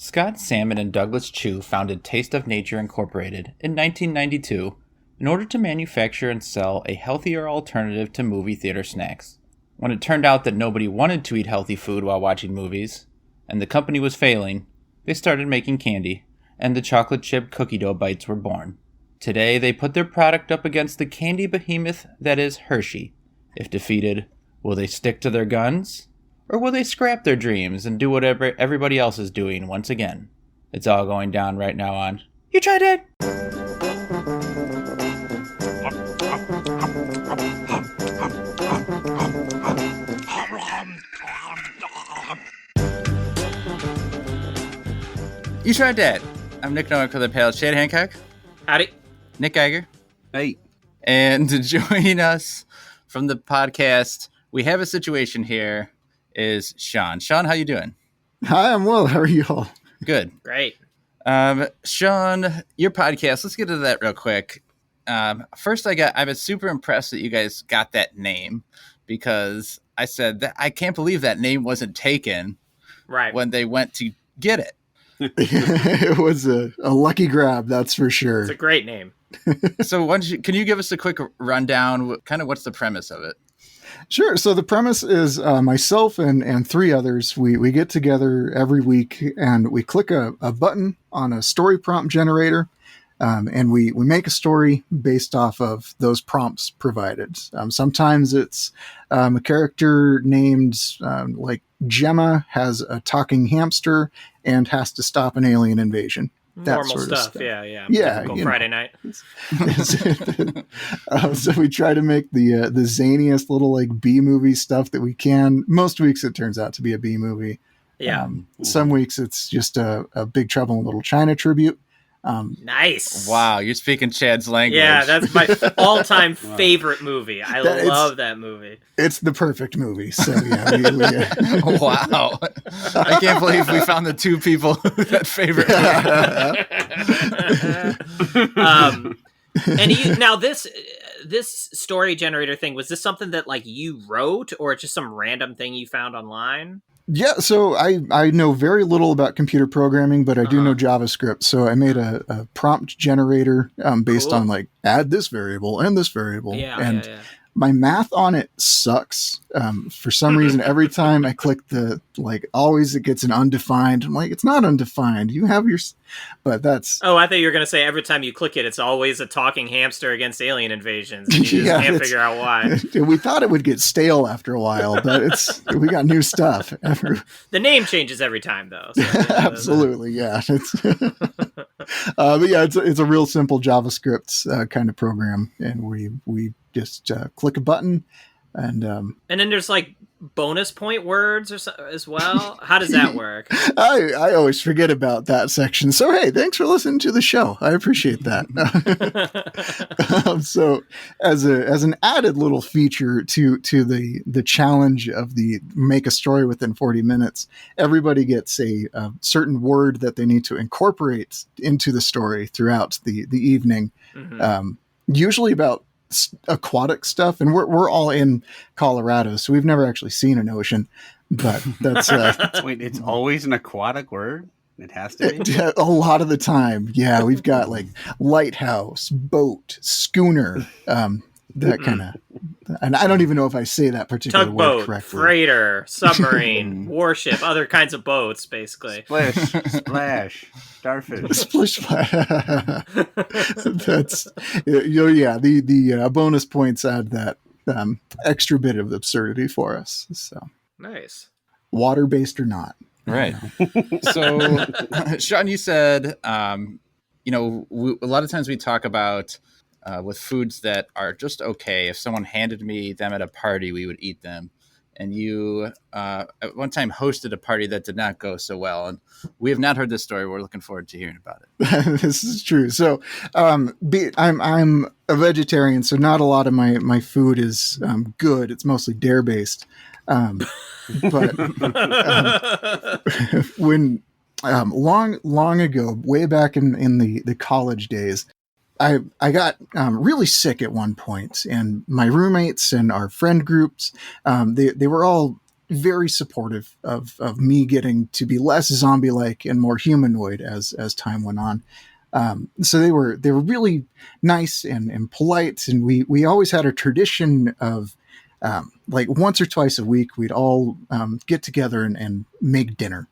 Scott Salmon and Douglas Chu founded Taste of Nature Incorporated in 1992 in order to manufacture and sell a healthier alternative to movie theater snacks. When it turned out that nobody wanted to eat healthy food while watching movies, and the company was failing, they started making candy, and the chocolate chip cookie dough bites were born. Today, they put their product up against the candy behemoth that is Hershey. If defeated, will they stick to their guns? Or will they scrap their dreams and do whatever everybody else is doing once again? It's all going down right now on You Tried Dat! You Tried Dat! I'm Nick Nowick for the Pale Shade Hancock. Howdy. Nick Geiger. Hey. And joining us from the podcast, we have a situation here, is Shawn. Shawn, how you doing? Hi, I'm well. How are you all? Good. Great. Shawn, your podcast, let's get into that real quick. First, I was super impressed that you guys got that name, because I said that I can't believe that name wasn't taken Right. when they went to get it. It was a lucky grab, that's for sure. It's a great name. So can you give us a quick rundown? Kind of what's the premise of it? Sure. So the premise is myself and three others, we get together every week and we click a button on a story prompt generator. And we make a story based off of those prompts provided. Sometimes it's a character named like Gemma has a talking hamster and has to stop an alien invasion. That Normal sort of stuff. stuff. Yeah. Yeah. Typical Friday night. So we try to make the zaniest little like B movie stuff that we can. Most weeks it turns out to be a B movie. Yeah. Some weeks it's just a Big Trouble in Little China tribute. Nice. Wow, you're speaking Chad's language. Yeah, that's my all-time favorite movie. I love that movie. It's the perfect movie. So yeah, Wow. I can't believe we found the two people that favorite movie. And now this story generator thing, was this something that like you wrote, or just some random thing you found online? Yeah, so I know very little about computer programming, but I do know JavaScript. So I made a prompt generator based on like add this variable and this variable. Yeah. My math on it sucks. For some reason, every time I click always it gets an undefined. I'm like, it's not undefined. You have your, but that's. Oh, I thought you were going to say every time you click it, it's always a talking hamster against alien invasions. And you just can't figure out why. We thought it would get stale after a while, but we got new stuff. The name changes every time, though. So, absolutely, yeah. But yeah, it's a real simple JavaScript kind of program, and we just click a button, and then there's like bonus point words or so, as well. How does that work? I always forget about that section. So hey, thanks for listening to the show. I appreciate that. So as an added little feature to the challenge of the make a story within 40 minutes, everybody gets a certain word that they need to incorporate into the story throughout the evening. Mm-hmm. Usually about aquatic stuff, and we're all in Colorado, so we've never actually seen an ocean, but that's wait, it's always an aquatic word? It has to be? A lot of the time. Yeah, we've got like lighthouse, boat, schooner, that kind of, and I don't even know if I say that particular tugboat, word correctly. Freighter, submarine, warship, other kinds of boats, basically. Splash, starfish, splish splash. That's the bonus points add that extra bit of absurdity for us. So nice, water based or not, right? So, Shawn, you said, a lot of times we talk about. With foods that are just okay. If someone handed me them at a party, we would eat them. And you, at one time, hosted a party that did not go so well. And we have not heard this story. We're looking forward to hearing about it. This is true. So I'm a vegetarian, so not a lot of my food is good. It's mostly dare-based. But when long ago, way back in the college days, I got really sick at one point, and my roommates and our friend groups, they were all very supportive of me getting to be less zombie-like and more humanoid as time went on. So they were really nice and polite, and we always had a tradition of like once or twice a week we'd all get together and make dinner.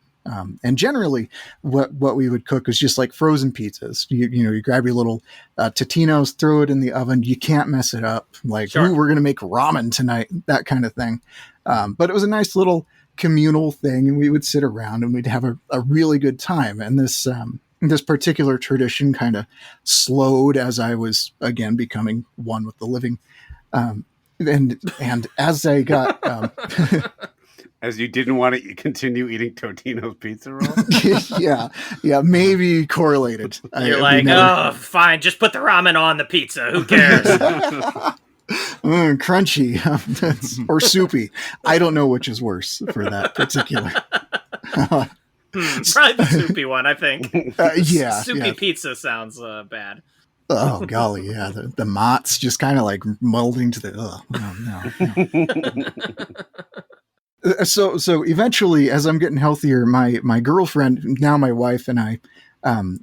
And generally what we would cook is just like frozen pizzas. You grab your little Totino's, throw it in the oven. You can't mess it up. Like, Sure. Ooh, we're going to make ramen tonight, that kind of thing. But it was a nice little communal thing, and we would sit around and we'd have a really good time. And this particular tradition kind of slowed as I was again becoming one with the living. And as I got, As you didn't want to continue eating Totino's pizza rolls? yeah, maybe correlated. You're like, oh, fine, just put the ramen on the pizza. Who cares? Crunchy or soupy. I don't know which is worse for that particular. Probably the soupy one, I think. Soupy pizza sounds bad. Oh golly, yeah, the mott's just kind of like molding to the. No. So eventually, as I'm getting healthier, my girlfriend, now my wife, and I,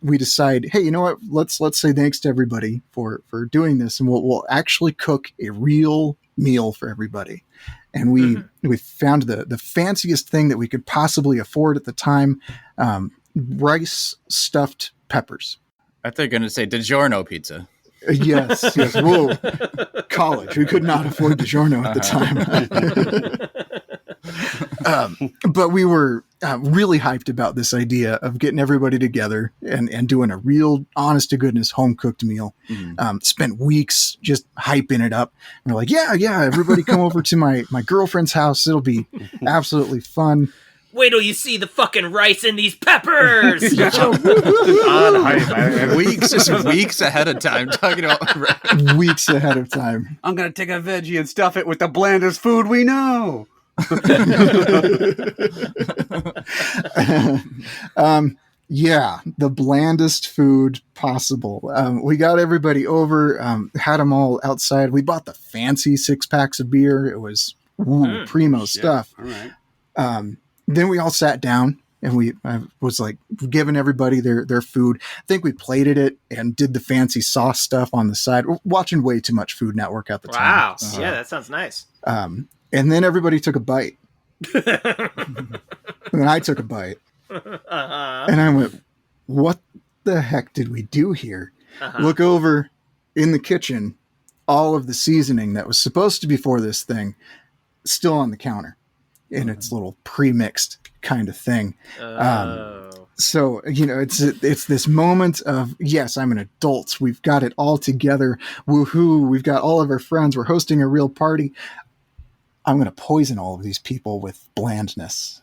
we decide, hey, you know what? Let's say thanks to everybody for doing this, and we'll actually cook a real meal for everybody. And we found the fanciest thing that we could possibly afford at the time, rice stuffed peppers. I thought you were going to say DiGiorno pizza. Yes. Whoa. College. We could not afford DiGiorno at the time. But we were really hyped about this idea of getting everybody together and doing a real honest to goodness home cooked meal. Spent weeks just hyping it up. And we're like, yeah, everybody come over to my girlfriend's house. It'll be absolutely fun. Wait till you see the fucking rice in these peppers. Weeks ahead of time talking about weeks ahead of time. I'm gonna take a veggie and stuff it with the blandest food we know. Yeah, the blandest food possible. We got everybody over, had them all outside. We bought the fancy 6-packs of beer. It was primo stuff. All right. Then we all sat down and I was like giving everybody their food. I think we plated it and did the fancy sauce stuff on the side. We're watching way too much Food Network at the time. Wow. Yeah, that sounds nice. And then everybody took a bite. And then I took a bite. And I went, what the heck did we do here? Look over in the kitchen, all of the seasoning that was supposed to be for this thing still on the counter in its little pre-mixed kind of thing. So, it's this moment of, yes, I'm an adult. We've got it all together. Woohoo. We've got all of our friends. We're hosting a real party. I'm going to poison all of these people with blandness.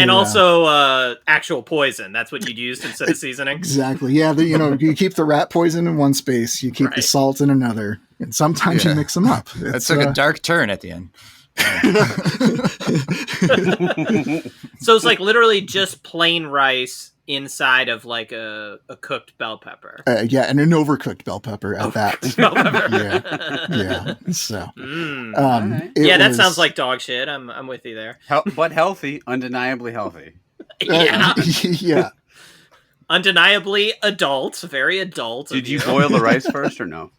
Also actual poison. That's what you'd used instead of seasoning. Exactly. Yeah. You keep the rat poison in one space, you keep the salt in another, and sometimes you mix them up. That took a dark turn at the end. So it's like literally just plain rice inside of like a cooked bell pepper. Yeah, and an overcooked bell pepper at that. Bell pepper. Yeah. So, that sounds like dog shit. I'm with you there. But healthy, undeniably healthy. Yeah. Yeah. Undeniably adult, very adult. Did you boil the rice first or no?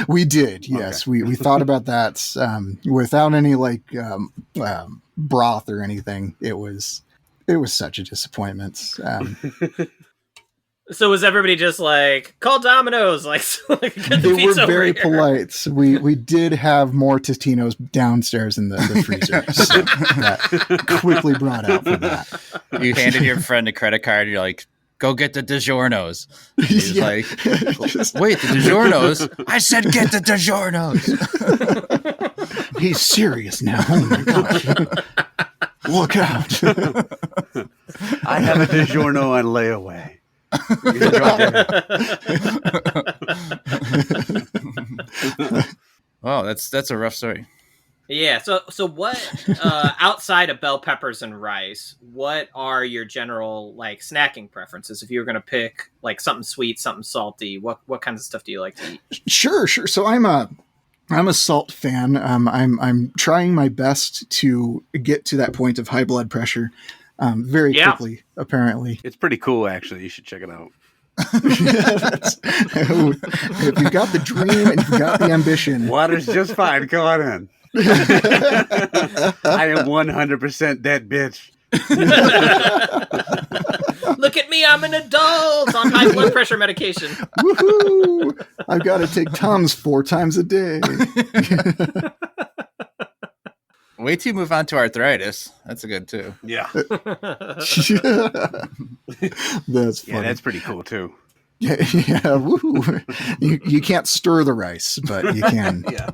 We did, yes. Okay. We thought about that without any broth or anything. It was such a disappointment. So was everybody just like, call Domino's? Like get the they pizza were very over here. polite. We did have more Totino's downstairs in the freezer. So that quickly brought out for that. You handed your friend a credit card. And you're like, go get the DiGiorno's. He's like, wait, the DiGiorno's? I said get the DiGiorno's. He's serious now. Oh my gosh. Look out. I have a DiGiorno on layaway. Wow, that's a rough story. Yeah, so what outside of bell peppers and rice, what are your general like snacking preferences? If you were going to pick like something sweet, something salty, what kinds of stuff do you like to eat? Sure. So I'm I'm a salt fan. I'm trying my best to get to that point of high blood pressure very quickly, apparently. It's pretty cool, actually. You should check it out. If you've got the dream and you've got the ambition. Water's just fine. Go on in. I am 100% that bitch. Look at me, I'm an adult on high blood pressure medication. Woohoo! I've got to take Tums 4 times a day. Wait till you move on to arthritis. That's a good too. Yeah. That's funny. Yeah, that's pretty cool too. Yeah, woohoo. You can't stir the rice, but you can. Yeah.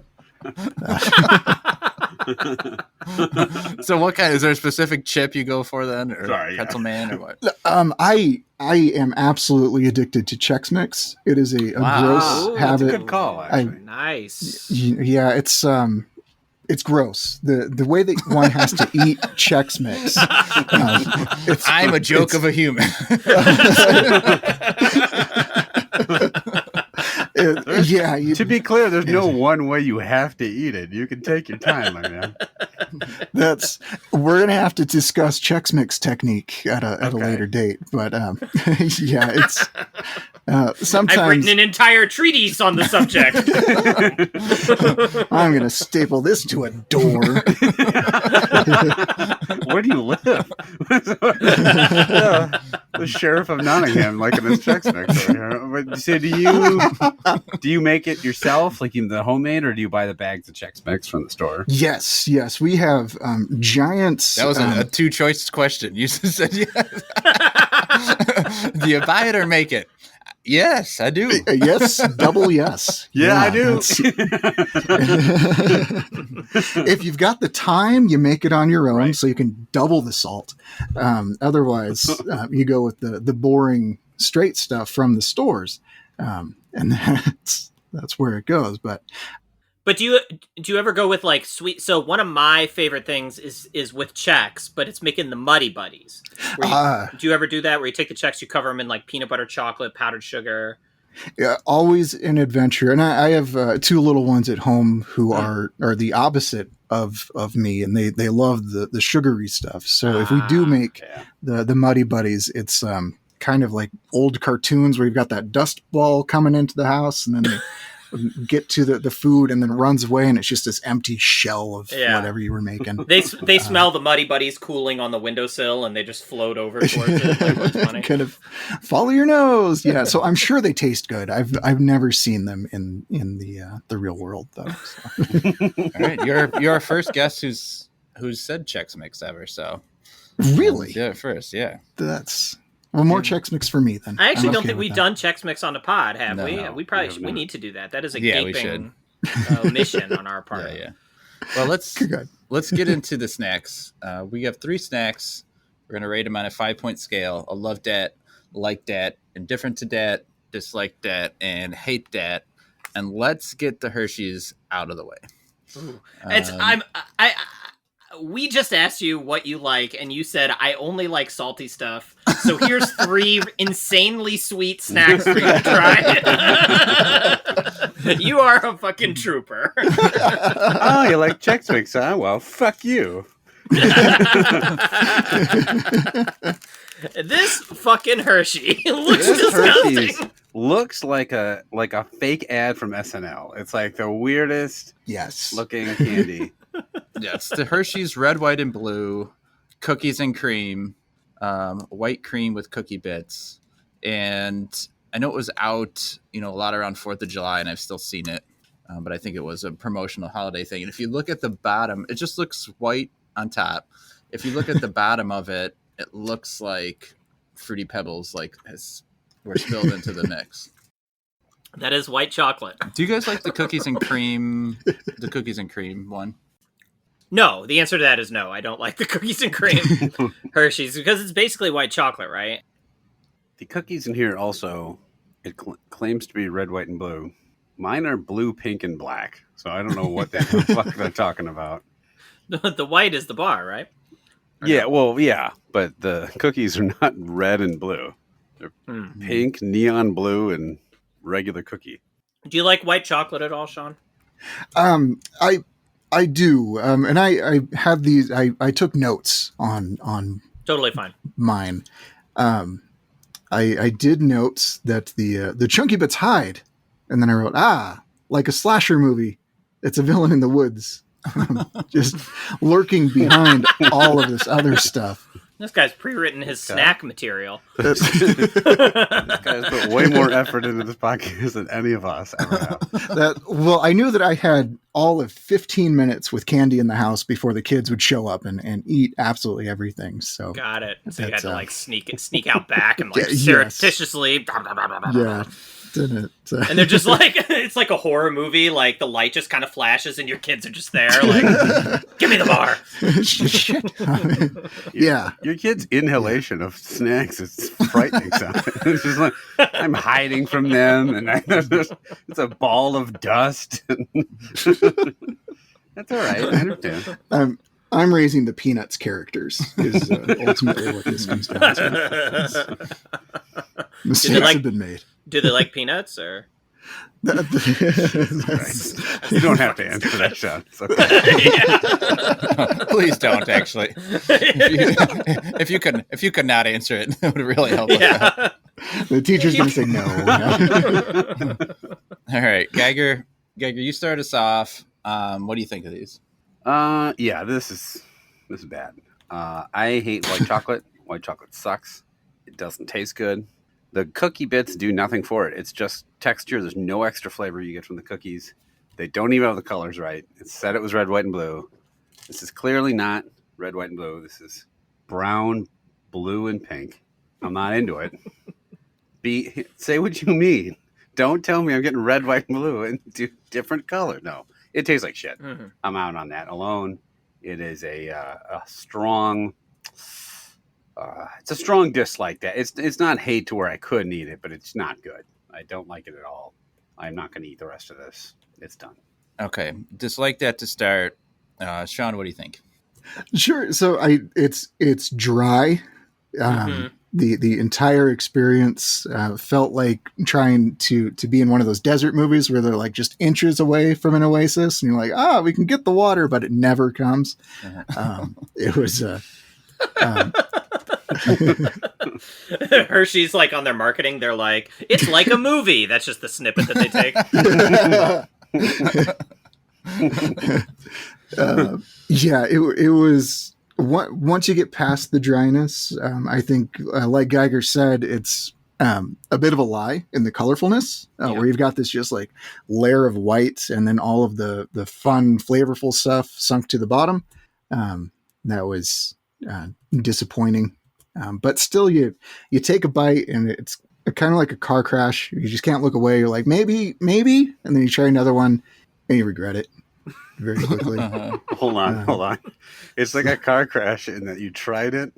So what kind, is there a specific chip you go for then? Or Sorry, Pretzel Man or what? I am absolutely addicted to Chex Mix. It is a gross Ooh, habit. That's a good call, actually. Nice. Yeah, it's gross. The way that one has to eat Chex Mix. I'm a joke of a human. To be clear, there's no one way you have to eat it. You can take your time, my man. We're gonna have to discuss Chex Mix technique at a later date. But yeah, it's sometimes I've written an entire treatise on the subject. I'm gonna staple this to a door. Where do you live? The sheriff of Nottingham, like in his Chex Mix over here. But so do you make it yourself, like in the homemade, or do you buy the bags of Chex Mix from the store? Yes, we have giants. That was a two-choice question. You said yes. Do you buy it or make it? Yes, I do. Yes, double yes. Yeah, I do. If you've got the time, you make it on your own, Right. so you can double the salt. Otherwise, you go with the boring straight stuff from the stores, and that's where it goes. But do you ever go with like sweet? So one of my favorite things is with Chex, but it's making the Muddy Buddies. Do you ever do that where you take the Chex, you cover them in like peanut butter, chocolate, powdered sugar? yeah, always an adventure. And I have 2 little ones at home who are the opposite of me, and they love the sugary stuff. So if we do make the Muddy Buddies, it's kind of like old cartoons where you've got that dust ball coming into the house, and then they get to the food and then runs away, and it's just this empty shell of whatever you were making. They smell the Muddy Buddies cooling on the windowsill, and they just float over towards it. That's funny. Kind of follow your nose. Yeah, so I'm sure they taste good. I've never seen them in the real world though. So. All right, you're our first guest who's said Chex Mix ever. So Really? yeah, first, yeah. That's more Chex Mix for me then. I actually I'm don't okay think with we've that. done Chex Mix on the pod, have we? No, We probably we have we not. need to do that. That is a Yeah, we gaping mission on our part. Yeah. Well, let's Good. get into the snacks. We have 3 snacks. We're gonna rate them on a 5-point scale. I love that, like that, indifferent to that, dislike that, and hate that. And let's get the Hershey's out of the way. Ooh. I we just asked you what you like, and you said I only like salty stuff. So here's 3 insanely sweet snacks for you to try. You are a fucking trooper. Oh, you like Chex Mix, huh? Well, fuck you. This fucking Hershey looks This disgusting. Hershey's looks like a fake ad from SNL. It's like the weirdest Yes. looking candy. Yeah, it's the Hershey's red, white, and blue, cookies and cream, white cream with cookie bits. And I know it was out, a lot around 4th of July, and I've still seen it. But I think it was a promotional holiday thing. And if you look at the bottom, it just looks white on top. If you look at the bottom of it, it looks like Fruity Pebbles were spilled into the mix. That is white chocolate. Do you guys like the cookies and cream? The cookies and cream one? No, the answer to that is no. I don't like the cookies and cream Hershey's because it's basically white chocolate, right? The cookies in here also, it claims to be red, white, and blue. Mine are blue, pink, and black. So I don't know what the fuck they're talking about. The white is the bar, right? Yeah, well, yeah, but the cookies are not red and blue. They're pink, neon blue, and regular cookie. Do you like white chocolate at all, Shawn? I do, and I had these. I took notes on Totally fine. mine. I did note that the chunky bits hide, and then I wrote, like a slasher movie. It's a villain in the woods, just lurking behind all of this other stuff. This guy's pre-written his snack material. This guy's put way more effort into this podcast than any of us ever have. Well, I knew that I had all of 15 minutes with candy in the house before the kids would show up and eat absolutely everything. So got it. So you had to like sneak out back and like yes. surreptitiously. Yeah. And they're just like, it's like a horror movie. Like the light just kind of flashes and your kids are just there. Like, give me the bar. Shit. Yeah. Your kid's inhalation of snacks is frightening. It's just like, I'm hiding from them and it's a ball of dust. That's all right. I understand. I'm raising the Peanuts characters is ultimately what this comes down to. Mistakes have been made. Do they like peanuts or? You don't have to answer that, Shawn. Okay. Please don't. Actually, if you could not answer it, that would really help. Yeah. The teacher's going to say no. All right, Geiger, you start us off. What do you think of these? Yeah, this is bad. I hate white chocolate. White chocolate sucks. It doesn't taste good. The cookie bits do nothing for it. It's just texture. There's no extra flavor you get from the cookies. They don't even have the colors right. It said it was red, white, and blue. This is clearly not red, white, and blue. This is brown, blue, and pink. I'm not into it. Say what you mean. Don't tell me I'm getting red, white, and blue and do different color. No, it tastes like shit. Mm-hmm. I'm out on that alone. It is a strong... it's a strong dislike. That it's not hate to where I couldn't eat it, but it's not good. I don't like it at all. I'm not going to eat the rest of this. It's done. Okay, dislike that to start. Shawn, what do you think? Sure. So it's dry. The entire experience felt like trying to be in one of those desert movies where they're like just inches away from an oasis, and you're like, we can get the water, but it never comes. It was. Hershey's like on their marketing, they're like, it's like a movie. That's just the snippet that they take. Yeah, it was once you get past the dryness, I think like Geiger said, it's a bit of a lie in the colorfulness, where you've got this just like layer of white and then all of the fun flavorful stuff sunk to the bottom. That was disappointing, but still you take a bite and it's kind of like a car crash. You just can't look away. You're like, maybe, and then you try another one and you regret it very quickly. Hold on. It's like a car crash in that you tried it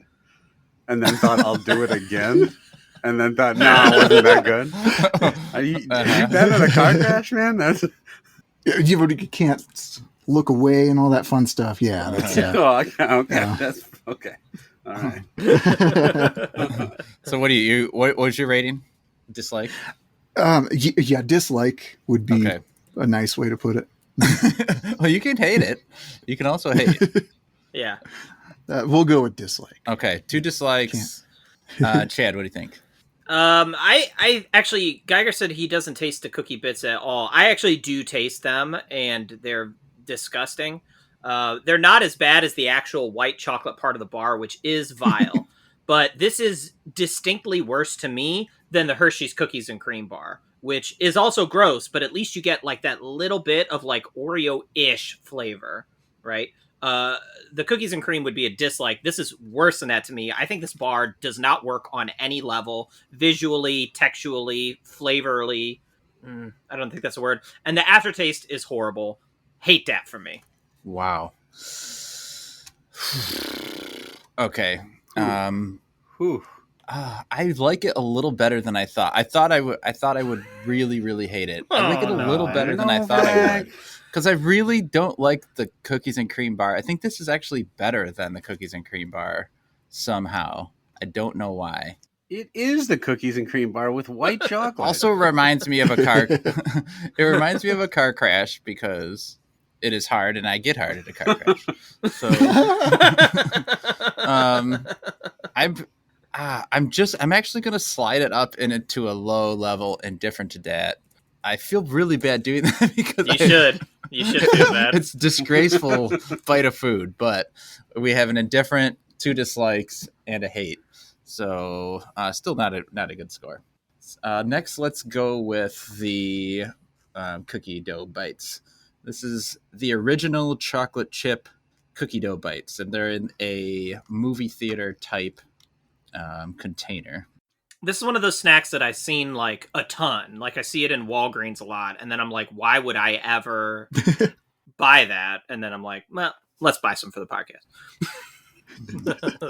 and then thought, I'll do it again, and then thought, no, it wasn't that good. Have you been in a car crash, man? You can't look away and all that fun stuff. Yeah. That's, okay. That's okay. All right. So what was your rating? Dislike? Yeah, dislike would be a nice way to put it. Well, you can hate it. You can also hate it. Yeah. We'll go with dislike. Okay, 2 dislikes. Chad, what do you think? I actually, Geiger said he doesn't taste the cookie bits at all. I actually do taste them, and they're disgusting. They're not as bad as the actual white chocolate part of the bar, which is vile. But this is distinctly worse to me than the Hershey's cookies and cream bar, which is also gross, but at least you get like that little bit of like Oreo-ish flavor, right? The cookies and cream would be a dislike. This is worse than that to me. I think this bar does not work on any level, visually, textually, flavorly. I don't think that's a word. And the aftertaste is horrible. Hate that from me. Wow. Okay. I like it a little better than I thought. I thought I would really, really hate it. I like it a little better than I thought I would. Because I really don't like the cookies and cream bar. I think this is actually better than the cookies and cream bar somehow. I don't know why. It is the cookies and cream bar with white chocolate. Also reminds me of a car. It reminds me of a car crash because it is hard and I get hard at a car crash. So, I'm actually going to slide it up into a low level indifferent to that. I feel really bad doing that because you should feel bad. It's disgraceful bite of food, but we have an indifferent, 2 dislikes, and a hate. So still not a good score. Next, let's go with the cookie dough bites. This is the original chocolate chip cookie dough bites, and they're in a movie theater type container. This is one of those snacks that I've seen like a ton. Like I see it in Walgreens a lot, and then I'm like, why would I ever buy that? And then I'm like, well, let's buy some for the podcast.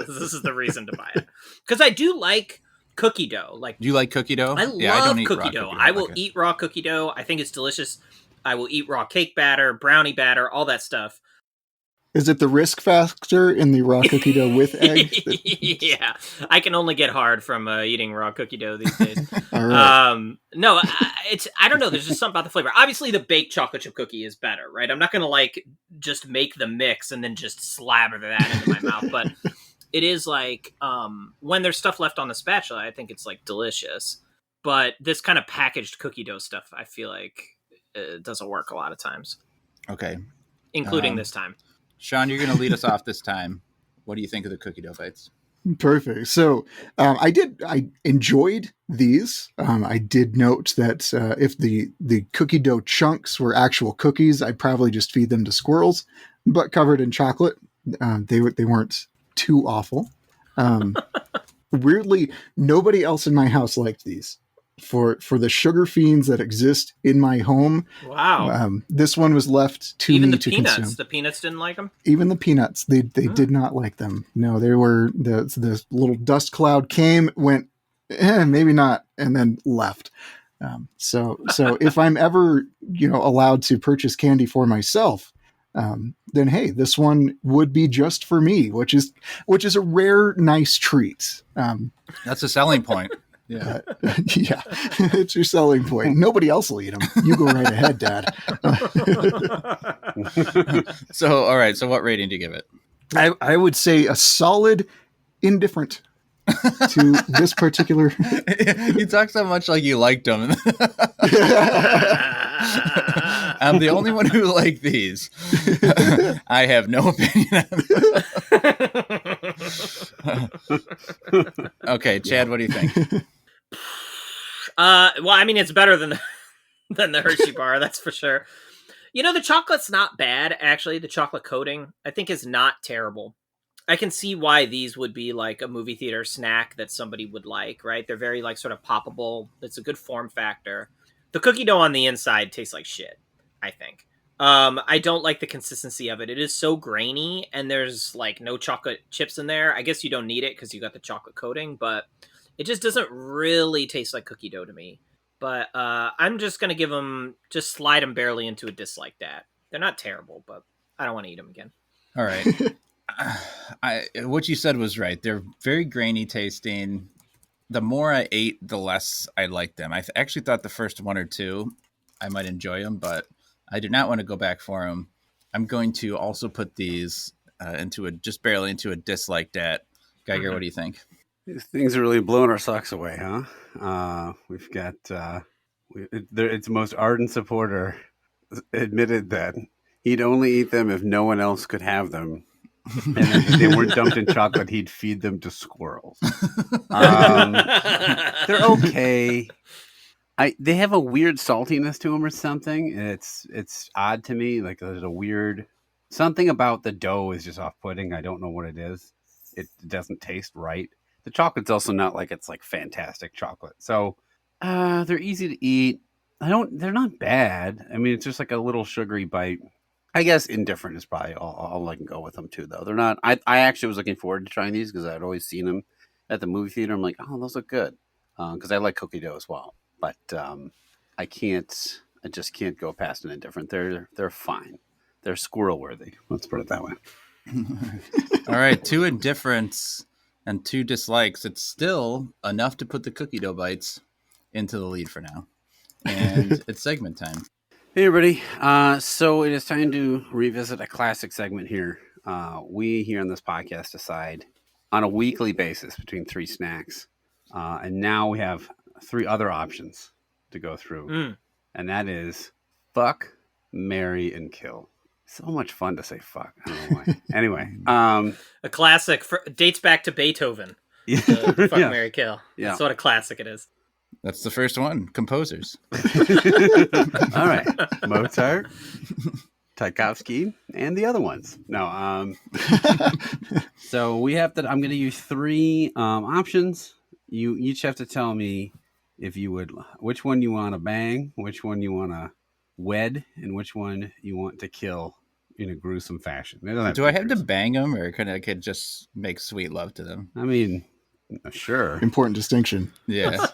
This is the reason to buy it. Because I do like cookie dough. Like, do you like cookie dough? I love cookie dough. I will eat raw cookie dough. I think it's delicious. I will eat raw cake batter, brownie batter, all that stuff. Is it the risk factor in the raw cookie dough with egg? Yeah, I can only get hard from eating raw cookie dough these days. All right. No, I don't know. There's just something about the flavor. Obviously, the baked chocolate chip cookie is better, right? I'm not gonna like just make the mix and then just slabber that into my mouth. But it is like when there's stuff left on the spatula, I think it's like delicious. But this kind of packaged cookie dough stuff, I feel like it doesn't work a lot of times. Okay, including this time. Shawn, you're going to lead us off this time. What do you think of the cookie dough bites? Perfect. So I enjoyed these. I did note that if the cookie dough chunks were actual cookies, I'd probably just feed them to squirrels, but covered in chocolate. They weren't too awful. Weirdly, nobody else in my house liked these. For the sugar fiends that exist in my home. Wow. This one was left to even me the to peanuts. consume. The peanuts didn't like them? Even the peanuts. They did not like them. No, they were the little dust cloud came, went, maybe not, and then left. So if I'm ever, allowed to purchase candy for myself, then hey, this one would be just for me, which is a rare, nice treat. That's a selling point. Yeah, yeah, it's your selling point. Nobody else will eat them. You go right ahead, Dad. So, all right. So, what rating do you give it? I would say a solid indifferent to this particular. You talk so much like you liked them. I'm the only one who liked these. I have no opinion on them. Okay, Chad, what do you think? Well, I mean, it's better than the Hershey bar, that's for sure. The chocolate's not bad, actually. The chocolate coating, I think, is not terrible. I can see why these would be like a movie theater snack that somebody would like, right? They're very like sort of poppable. It's a good form factor. The cookie dough on the inside tastes like shit, I think. I don't like the consistency of it. It is so grainy, and there's like no chocolate chips in there. I guess you don't need it because you got the chocolate coating, but it just doesn't really taste like cookie dough to me. But I'm just going to give them, just slide them barely into a dislike that. They're not terrible, but I don't want to eat them again. All right. What you said was right. They're very grainy tasting. The more I ate, the less I liked them. I actually thought the first one or two, I might enjoy them, but I do not want to go back for them. I'm going to also put these just barely into a dislike that. Geiger, what do you think? These things are really blowing our socks away, huh? We've got its most ardent supporter admitted that he'd only eat them if no one else could have them. And if they weren't dumped in chocolate, he'd feed them to squirrels. They're okay. They have a weird saltiness to them or something. And it's odd to me. Like there's a weird something about the dough is just off-putting. I don't know what it is. It doesn't taste right. The chocolate's also not like it's like fantastic chocolate. So they're easy to eat. They're not bad. I mean, it's just like a little sugary bite. I guess indifferent is probably all I can go with them too, though. They're not. I actually was looking forward to trying these because I'd always seen them at the movie theater. I'm like, oh, those look good because I like cookie dough as well. But I just can't go past an indifferent. They're fine. They're squirrel worthy. Let's put it that way. All right, 2 indifferents and 2 dislikes, it's still enough to put the cookie dough bites into the lead for now. And it's segment time. Hey, everybody. So it is time to revisit a classic segment here. We here on this podcast decide on a weekly basis between 3 snacks. And now we have 3 other options to go through. And that is fuck, marry, and kill. So much fun to say fuck. I don't know why. Anyway. A classic dates back to Beethoven. Fuck, marry, kill. Yeah. That's what a classic it is. That's the first one. Composers. All right. Mozart, Tchaikovsky, and the other ones. No. So we have to. I'm going to use 3 options. You each have to tell me if you would, which one you want to bang, which one you want to wed, and which one you want to kill in a gruesome fashion. Do I have to bang them, or can I just make sweet love to them? I mean, sure. Important distinction. Yeah.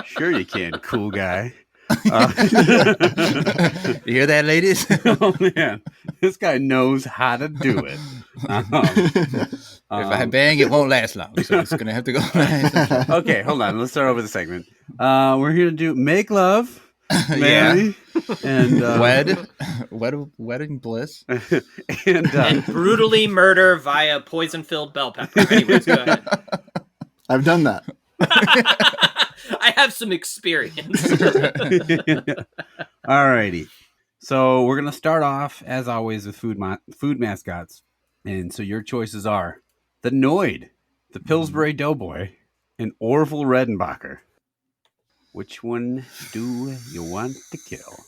Sure you can, cool guy. You hear that, ladies? Oh, man. This guy knows how to do it. If I bang, it won't last long, so it's going to have to go nice. Okay, hold on. Let's start over the segment. We're here to do make love, marry, and wedding bliss. And brutally murder via poison-filled bell pepper. Anyways, go ahead. I've done that. I have some experience. All righty. So we're going to start off, as always, with food mascots. And so your choices are the Noid, the Pillsbury Doughboy, and Orville Redenbacher. Which one do you want to kill?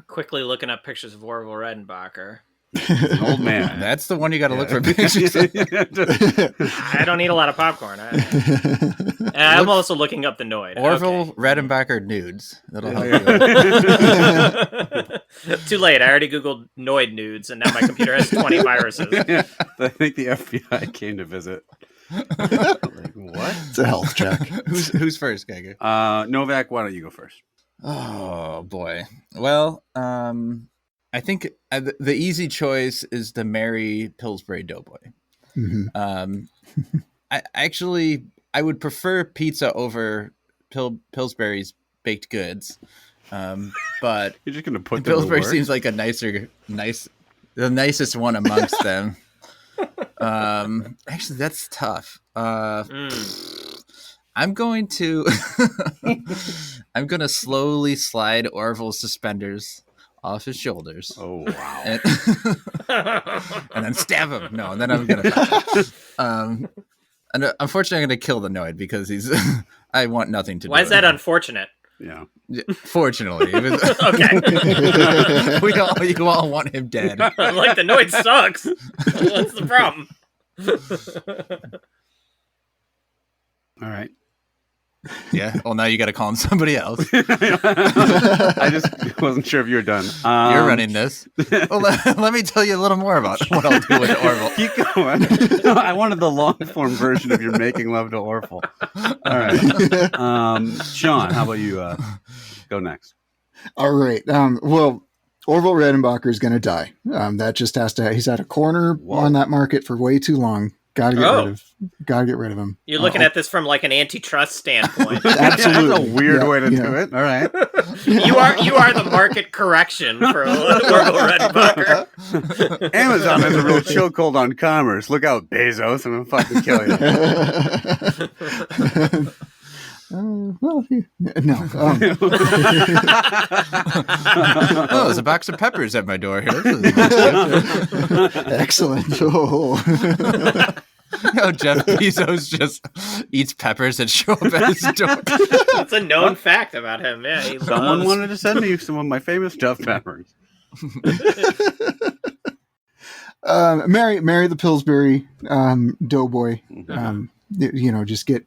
Quickly looking up pictures of Orville Redenbacher. He's an old man. That's the one you got to look for pictures. I don't need a lot of popcorn. I'm also looking up the Noid. Orville Redenbacher nudes. That'll help you. Too late. I already Googled Noid nudes, and now my computer has 20 viruses. I think the FBI came to visit. Like, what? It's a health check. Who's first, Geiger? Novak, why don't you go first? Oh, boy. Well, I think the easy choice is to marry Pillsbury Doughboy. Mm-hmm. I would prefer pizza over Pillsbury's baked goods, but You're just gonna put Pillsbury seems like the nicest one amongst them. Actually, that's tough. I'm going to slowly slide Orville's suspenders off his shoulders. Oh, wow. And then stab him. No, and then I'm gonna and unfortunately I'm gonna kill the Noid because he's I want nothing to do Why is that unfortunate? Yeah. Fortunately. Okay. You all want him dead. Like the Noid sucks. What's the problem? All right. Yeah. Well, now you got to call him somebody else. I just wasn't sure if you were done. You're running this. Well, let me tell you a little more about what I'll do with Orville. Keep going. No, I wanted the long form version of your making love to Orville. All right. Shawn, how about you go next? All right. Well, Orville Redenbacher is going to die. That just has to. He's at a corner on that market for way too long. Gotta get rid of him. You're looking at this from like an antitrust standpoint. Absolutely. That's a weird way to do it. All right. You are the market correction for Orville Redenbacher. Amazon has a real chokehold on commerce. Look out, Bezos. I'm going to fucking kill you. No. Oh, there's a box of peppers at my door here. Excellent. Oh. Jeff Bezos just eats peppers that show up at his door. That's a known fact about him. Yeah, Someone wanted to send me some of my famous Duff peppers. Marry the Pillsbury Doughboy. Just get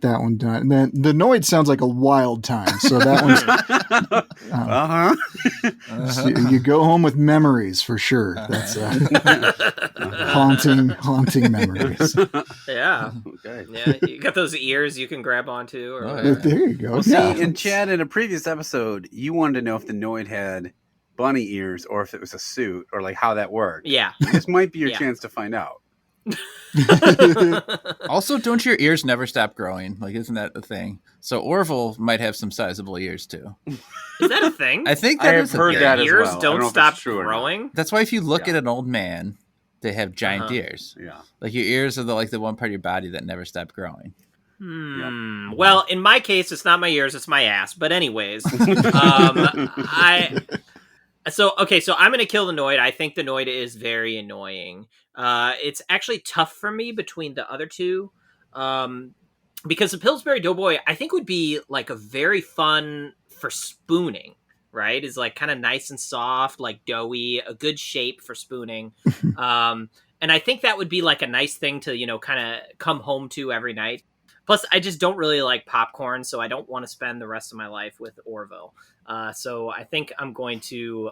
that one done. And then the Noid sounds like a wild time. So that one's so you go home with memories for sure. That's haunting memories. Yeah. Okay. Yeah, you got those ears you can grab onto. Or There you go. Well, see, and Chad, in a previous episode, you wanted to know if the Noid had bunny ears or if it was a suit or like how that worked. Yeah. This might be your chance to find out. Also, don't your ears never stop growing? Like, isn't that a thing? So Orville might have some sizable ears too. Is that a thing? I think I that have is a heard thing. that as Ears well. I don't don't know if it's stop true or not. growing? That's why if you look Yeah. at an old man, they have giant ears. Yeah. Like your ears are the one part of your body that never stop growing. Well, in my case, it's not my ears, it's my ass. But anyways, So I'm gonna kill the Noid. I think the Noid is very annoying. It's actually tough for me between the other two, because the Pillsbury Doughboy I think would be like a very fun for spooning. Right, is like kind of nice and soft, like doughy, a good shape for spooning. And I think that would be like a nice thing to kind of come home to every night. Plus, I just don't really like popcorn, so I don't want to spend the rest of my life with Orville. So I think I'm going to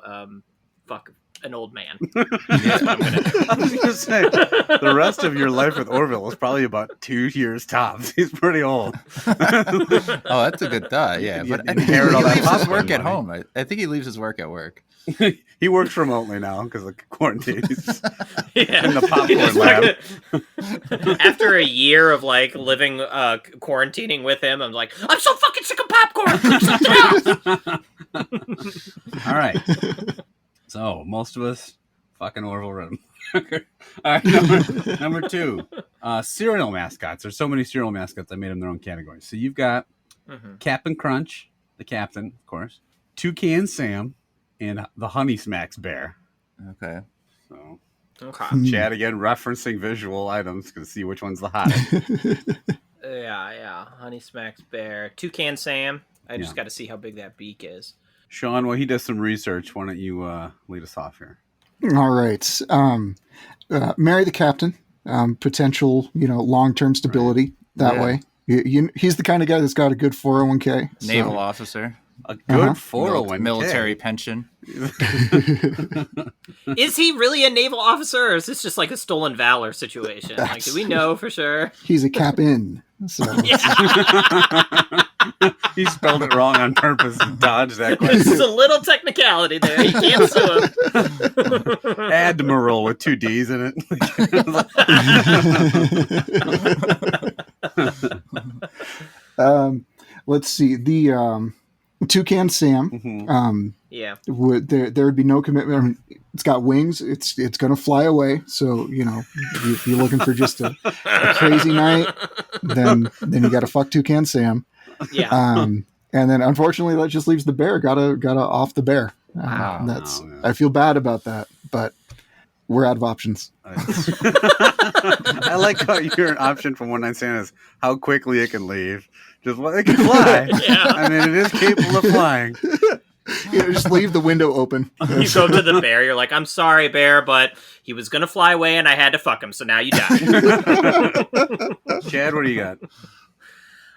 fuck an old man. That's what I'm going to do. I was going to say, the rest of your life with Orville is probably about 2 years tops. He's pretty old. Oh, that's a good thought. Yeah, You but I think he inherit all that leaves his popcorn work at money. home. I think he leaves his work at work. He works remotely now because of quarantine. He's Yeah. in the popcorn Just lab. fucking- After a year of like living quarantining with him, I'm like, I'm so fucking sick of popcorn. Cook something else. All right. So most of us fucking Orville Rhythm. All right, number 2, cereal mascots. There's so many cereal mascots. I made them their own categories. So you've got Cap'n Crunch, the captain, of course, Toucan Sam, and the Honey Smacks bear. Okay. So Okay. Chad again referencing visual items to see which one's the hottest. Yeah. Honey Smacks Bear. Toucan Sam. I just Yeah. got to see how big that beak is. Shawn, while he does some research, why don't you lead us off here? All right. Marry the captain. Potential, long-term stability that Yeah. way. He's the kind of guy that's got a good 401k. so- Naval officer, A good Uh-huh. 401k. military pension. Is he really a naval officer, or is this just like a stolen valor situation? Like, do we know for sure? He's a cap-in. So He spelled it wrong on purpose to dodge that There's question. a little technicality there. You can't sue him. Admiral with 2 D's in it. let's see. The Toucan Sam. Mhm. Yeah. There would be no commitment. I mean, it's got wings. It's going to fly away. So if you're looking for just a crazy night, then you got to fuck Toucan Sam. Yeah. And then unfortunately that just leaves the bear. Gotta off the bear. Wow. That's Yeah. I feel bad about that, but we're out of options. I like how your option from One Night Stand is how quickly it can leave. Just let it can fly. Yeah. I mean, it is capable of flying. Just leave the window open. You go to the bear, you're like, I'm sorry, bear, but he was going to fly away and I had to fuck him, so now you die. Chad, what do you got?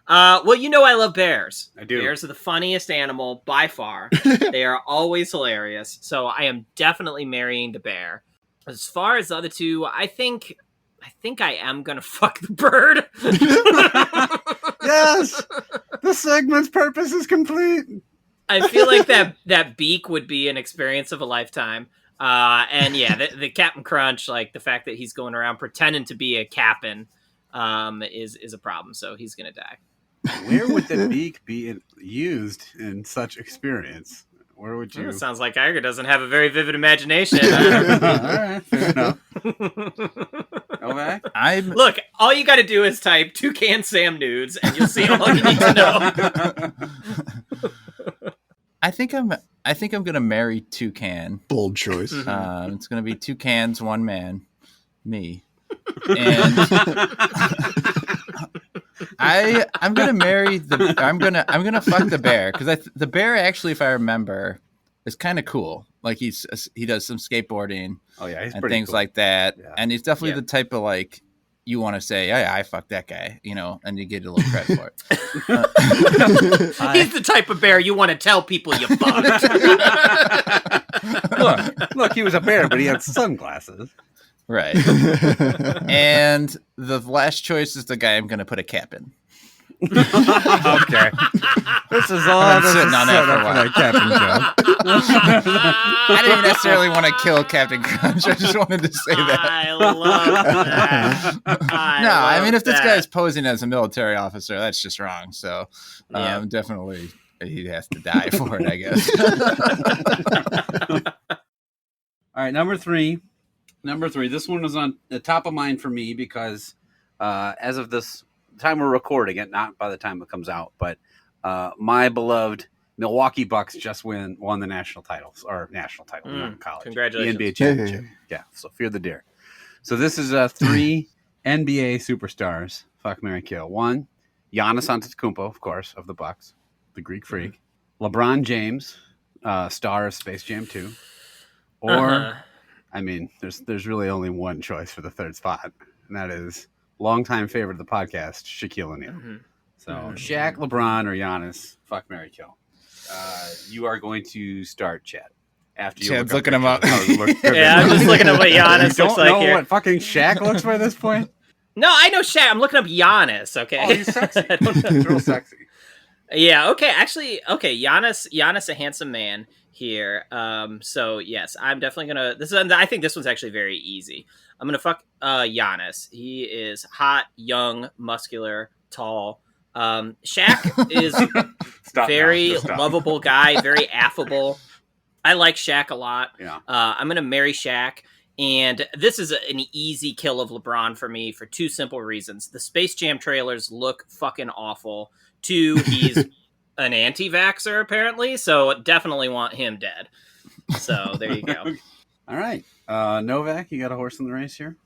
Well, I love bears. I do. Bears are the funniest animal by far. They are always hilarious. So I am definitely marrying the bear. As far as the other two, I think I am gonna fuck the bird. Yes! The segment's purpose is complete. I feel like that beak would be an experience of a lifetime. And yeah, the Captain Crunch, like the fact that he's going around pretending to be a captain, is a problem. So he's gonna die. Where would the beak be used in such experience? Where would you? It sounds like Iger doesn't have a very vivid imagination. All right, fair enough. Okay. Look, all you got to do is type Toucan Sam nudes, and you'll see all you need to know. I think I'm gonna marry Toucan. Bold choice. It's gonna be 2 cans, 1 man, me, and I'm gonna marry I'm gonna fuck the bear because the bear actually, if I remember, is kind of cool. Like he does some skateboarding Oh yeah, he's and pretty things cool. like that, Yeah. and he's definitely the type of like you want to say, yeah, I fucked that guy, and you get a little credit for it. He's the type of bear you want to tell people you fucked. Look, he was a bear, but he had sunglasses. Right. And the last choice is the guy I'm going to put a cap in. Okay. This is all I'm this sitting is on set that for a up while. that Captain I didn't necessarily want to kill Captain Crunch. I just wanted to say that. I love that. I mean, if this guy's posing as a military officer, that's just wrong. So, Yeah. definitely he has to die for it, I guess. All right, number three. This one was on the top of mind for me because as of this time we're recording it, not by the time it comes out, but my beloved Milwaukee Bucks just won the national title, not in college. Congratulations. The NBA championship. Yeah, so fear the deer. So this is three NBA superstars. Fuck, marry, kill. One, Giannis Antetokounmpo, of course, of the Bucks, the Greek freak. LeBron James, star of Space Jam 2. Or, I mean, there's really only one choice for the third spot, and that is longtime favorite of the podcast, Shaquille O'Neal. So Shaq, LeBron, or Giannis, fuck, marry, kill. You are going to start, Chad. After you Chad's looking him up. Yeah, I'm just looking at what Giannis you looks don't like know here. what fucking Shaq looks by this point? No, I know Shaq. I'm looking up Giannis. Okay. Oh, he's sexy. He's real sexy. Yeah. Okay. Actually, okay. Giannis, a handsome man here. So yes, I'm definitely gonna. I think this one's actually very easy. I'm gonna fuck Giannis. He is hot, young, muscular, tall. Shaq is very lovable guy, very affable. I like Shaq a lot. Yeah. I'm gonna marry Shaq. And this is an easy kill of LeBron for me for two simple reasons. The Space Jam trailers look fucking awful. Two, he's an anti-vaxxer, apparently, so definitely want him dead. So there you go. All right. Novak, you got a horse in the race here?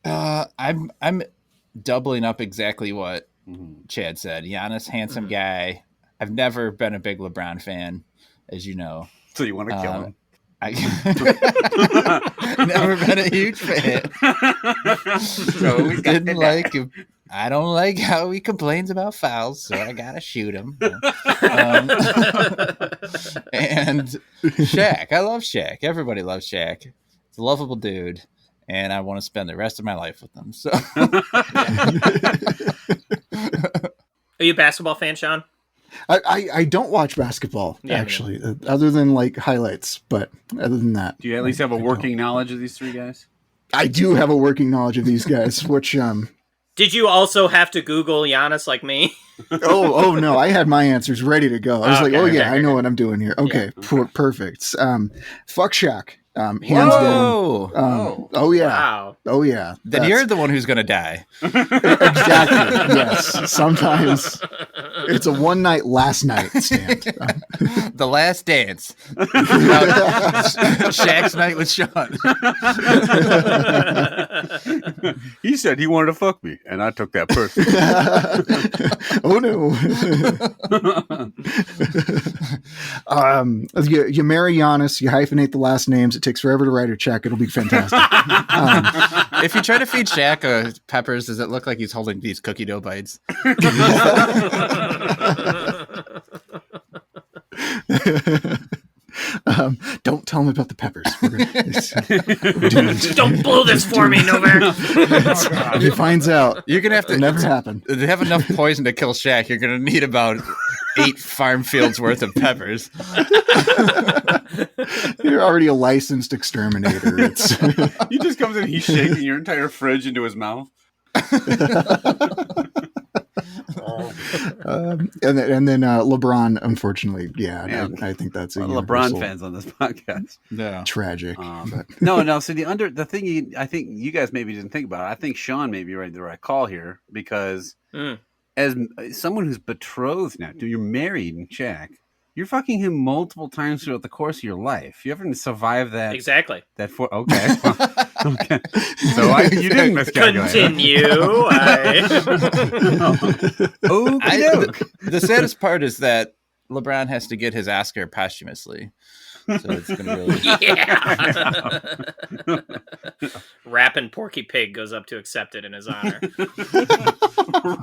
I'm doubling up exactly what Chad said. Giannis, handsome guy. I've never been a big LeBron fan, as you know. So you want to kill him? I never been a huge fan. So we Didn't like him. I don't like how he complains about fouls, so I gotta shoot him. And Shaq, I love Shaq. Everybody loves Shaq. He's a lovable dude, and I want to spend the rest of my life with him. So, Are you a basketball fan, Shawn? I don't watch basketball, actually, other than like highlights. But other than that, do you at least have a working knowledge of these three guys? I do have a working knowledge of these guys, which Did you also have to Google Giannis like me? oh no, I had my answers ready to go. I was I know what I'm doing here. Okay, perfect. Fuck Shaq. Hands down. Oh yeah. Wow. Oh yeah. Then you're the one who's gonna die. Exactly. Yes. Sometimes it's a one night last night stand. The last dance. Shaq's night with Shawn. He said he wanted to fuck me, and I took that personally. Oh no. You marry Giannis, you hyphenate the last names. It takes forever to write a check. It'll be fantastic. If you try to feed Shaq peppers, does it look like he's holding these cookie dough bites? Don't tell him about the peppers. Don't blow this for me, Novak. If he finds out, you're gonna have to. It'll never happen. To have enough poison to kill Shaq, you're gonna need about 8 farm fields worth of peppers. You're already a licensed exterminator. He just comes in, he's shaking your entire fridge into his mouth. And then LeBron, unfortunately, I think that's a LeBron fans on this podcast. Yeah, tragic. No. So the thing I think you guys maybe didn't think about. I think Shawn may be the right call here because as someone who's betrothed now, you're married, Shaq. You're fucking him multiple times throughout the course of your life. You ever survive that? Exactly. Okay. Okay. So you didn't miscalculate. Continue. The saddest part is that LeBron has to get his Oscar posthumously. So it's gonna really Rapping Porky Pig goes up to accept it in his honor.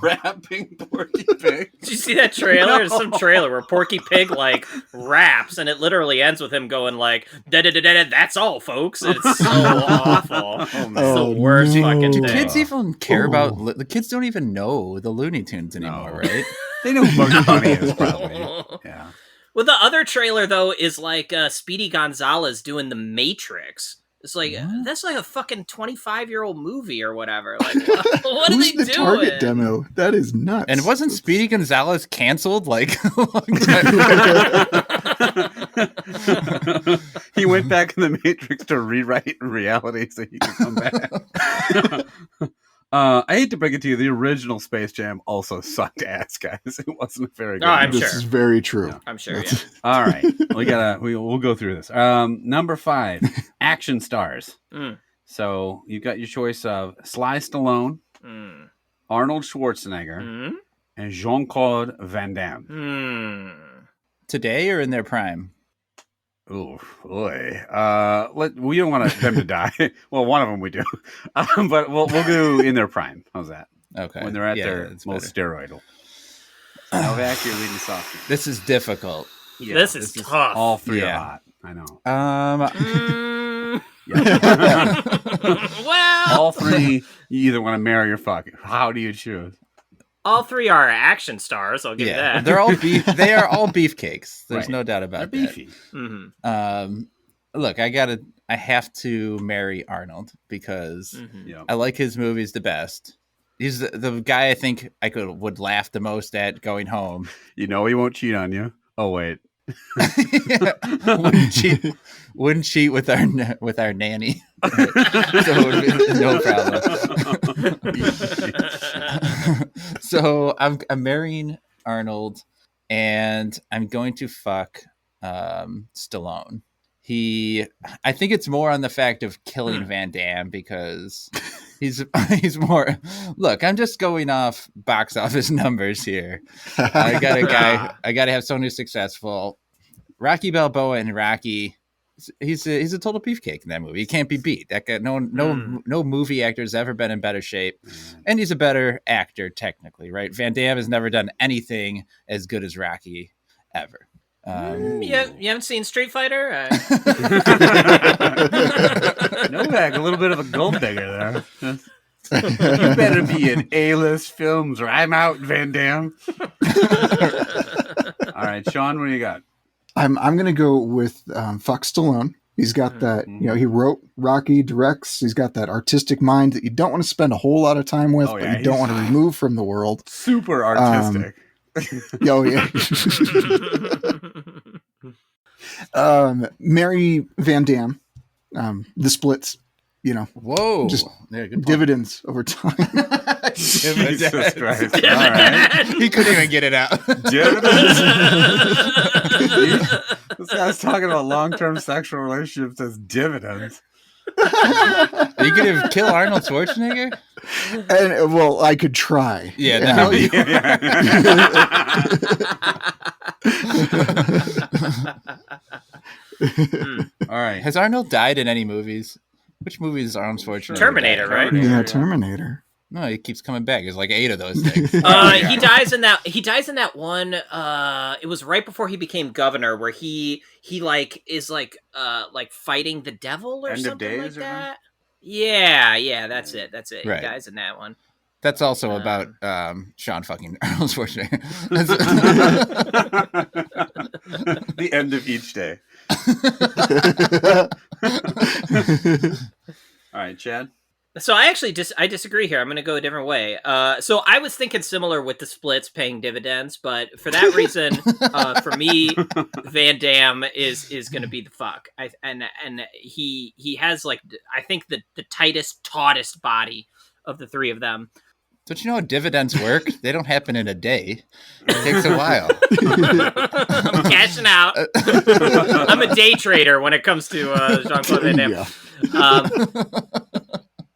Rapping Porky Pig. Did you see that trailer? No. There's some trailer where Porky Pig like raps, and it literally ends with him going like da da da da. That's all, folks. And it's so awful. It's the worst fucking thing. Do kids even care about? The kids don't even know the Looney Tunes anymore, right? They know who Bugs Bunny is, probably. Yeah. Well, the other trailer though is like Speedy Gonzalez doing The Matrix. It's like that's like a fucking 25-year-old movie or whatever. Like, what are they Who's the doing? target demo? That is nuts. And wasn't Speedy Gonzalez canceled like a long time? He went back in the Matrix to rewrite reality so he could come back. I hate to break it to you, the original Space Jam also sucked ass, guys. It wasn't very good. Oh, I'm this sure. is very true. Yeah. I'm sure. Yeah. All right, we'll go through this. Number 5, action stars. So you've got your choice of Sly Stallone, Arnold Schwarzenegger, and Jean-Claude Van Damme. Today or in their prime? Oh boy! We don't want them to die. Well, one of them we do, but we'll go in their prime. How's that? Okay, when they're at their most steroidal. Novak, you're leading soft. This is difficult. Yeah, this is tough. All 3 are hot. I know. Well, all 3. You either want to marry or fuck. How do you choose? All 3 are action stars. I'll give you that. They're all they are all beefcakes. There's no doubt about They're that. beefy. Look, I have to marry Arnold because I like his movies the best. He's the guy I think I would laugh the most at going home. You know he won't cheat on you. Oh wait, wouldn't cheat with our nanny. So it would be no problem. So I'm marrying Arnold, and I'm going to fuck Stallone. I think it's more on the fact of killing Van Damme because he's more. Look, I'm just going off box office numbers here. I got a guy. I got to have someone who's successful. Rocky Balboa and Rocky. He's a total beefcake in that movie. He can't be beat. That guy, no movie actor has ever been in better shape, and he's a better actor technically, right? Van Damme has never done anything as good as Rocky ever. You haven't seen Street Fighter? Novak, a little bit of a gold digger there. You better be in A-list films or I'm out, Van Damme. All right, Shawn, what do you got? I'm gonna go with fuck Stallone. He's got that, he wrote Rocky, directs. He's got that artistic mind that you don't want to spend a whole lot of time with, but you don't want to remove from the world. Super artistic. Mary Van Damme, the splits, whoa, just dividends over time. Jesus Christ! All right. He couldn't even get it out. Dividends. This guy's talking about long-term sexual relationships as dividends. Are you gonna kill Arnold Schwarzenegger? And well, I could try. Yeah. All right. Has Arnold died in any movies? Which movie is Arnold Schwarzenegger? Terminator, right? Yeah, Terminator. No, he keeps coming back. There's like 8 of those things. He dies in that. He dies in that one. It was right before he became governor, where he like is like fighting the devil or End of something Days like or that. Yeah, that's it. Right. He dies in that one. That's also about Shawn fucking Arnold Schwarzenegger. The end of each day. All right, Chad. So I actually I disagree here. I'm going to go a different way. So I was thinking similar with the splits paying dividends, but for that reason, for me, Van Damme is going to be the fuck. And he has like I think the tightest, tautest body of the 3 of them. Don't you know how dividends work? They don't happen in a day. It takes a while. I'm cashing out. I'm a day trader when it comes to Jean-Claude Van Damme. Yeah.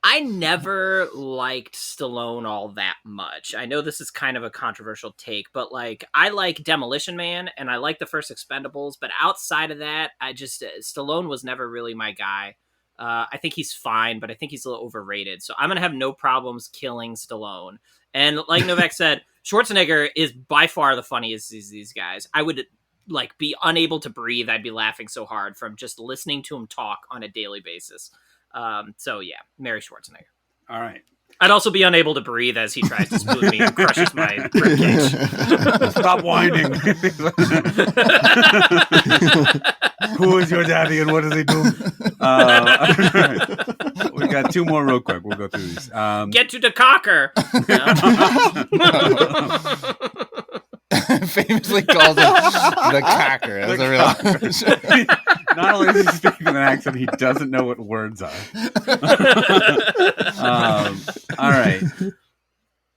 I never liked Stallone all that much. I know this is kind of a controversial take, but like I like Demolition Man and I like the first Expendables, but outside of that, Stallone was never really my guy. I think he's fine, but I think he's a little overrated. So I'm going to have no problems killing Stallone. And like Novak said, Schwarzenegger is by far the funniest of these guys. I would like be unable to breathe. I'd be laughing so hard from just listening to him talk on a daily basis. So yeah, Mary Schwarzenegger. All right. I'd also be unable to breathe as he tries to spoon me and crushes my ribcage. Stop whining. Who is your daddy and what does he do? Right. We got 2 more real quick. We'll go through these. Get to the cocker. Famously called him the cocker. That was a real. Not only does he speak with an accent, he doesn't know what words are. All right.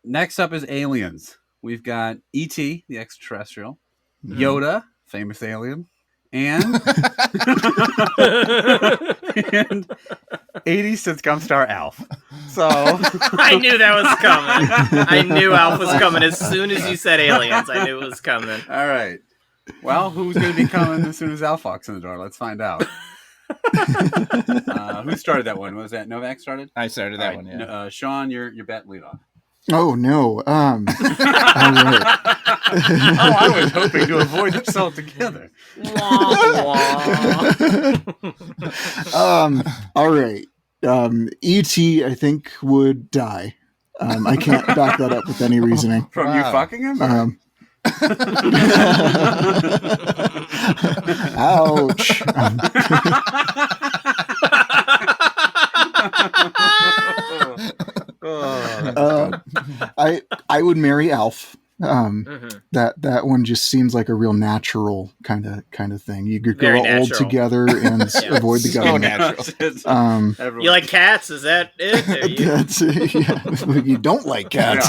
Next up is aliens. We've got E.T., the extraterrestrial, Yoda, famous alien, and 80s sitcom star Alf. So I knew that was coming. I knew Alf was coming as soon as you said aliens. I knew it was coming. All right. Well, who's going to be coming as soon as Alf walks in the door? Let's find out. Who started that one? Was that Novak started? I started that right. one, yeah. Sean, your bet lead off. Oh, no. All right. I was hoping to avoid this altogether. All right. E.T., I think, would die. I can't back that up with any reasoning. From you fucking him? Ouch. I would marry Alf. That one just seems like a real natural kind of thing. You could grow old together and avoid the government. You like cats? Is that it? That's it. Yeah. You don't like cats.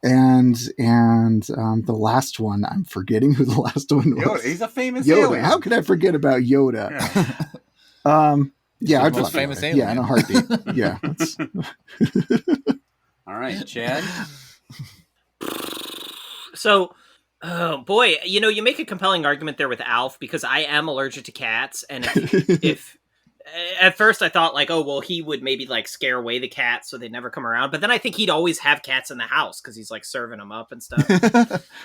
And the last one, I'm forgetting who the last one was. Yoda. He's a famous Yoda. alien. How could I forget about Yoda? Yeah, I'd most famous alien. Yeah, in a heartbeat. Yeah. All right, Chad. So, oh boy, you make a compelling argument there with Alf because I am allergic to cats, and if at first I thought like, oh well, he would maybe like scare away the cats so they'd never come around, but then I think he'd always have cats in the house because he's like serving them up and stuff.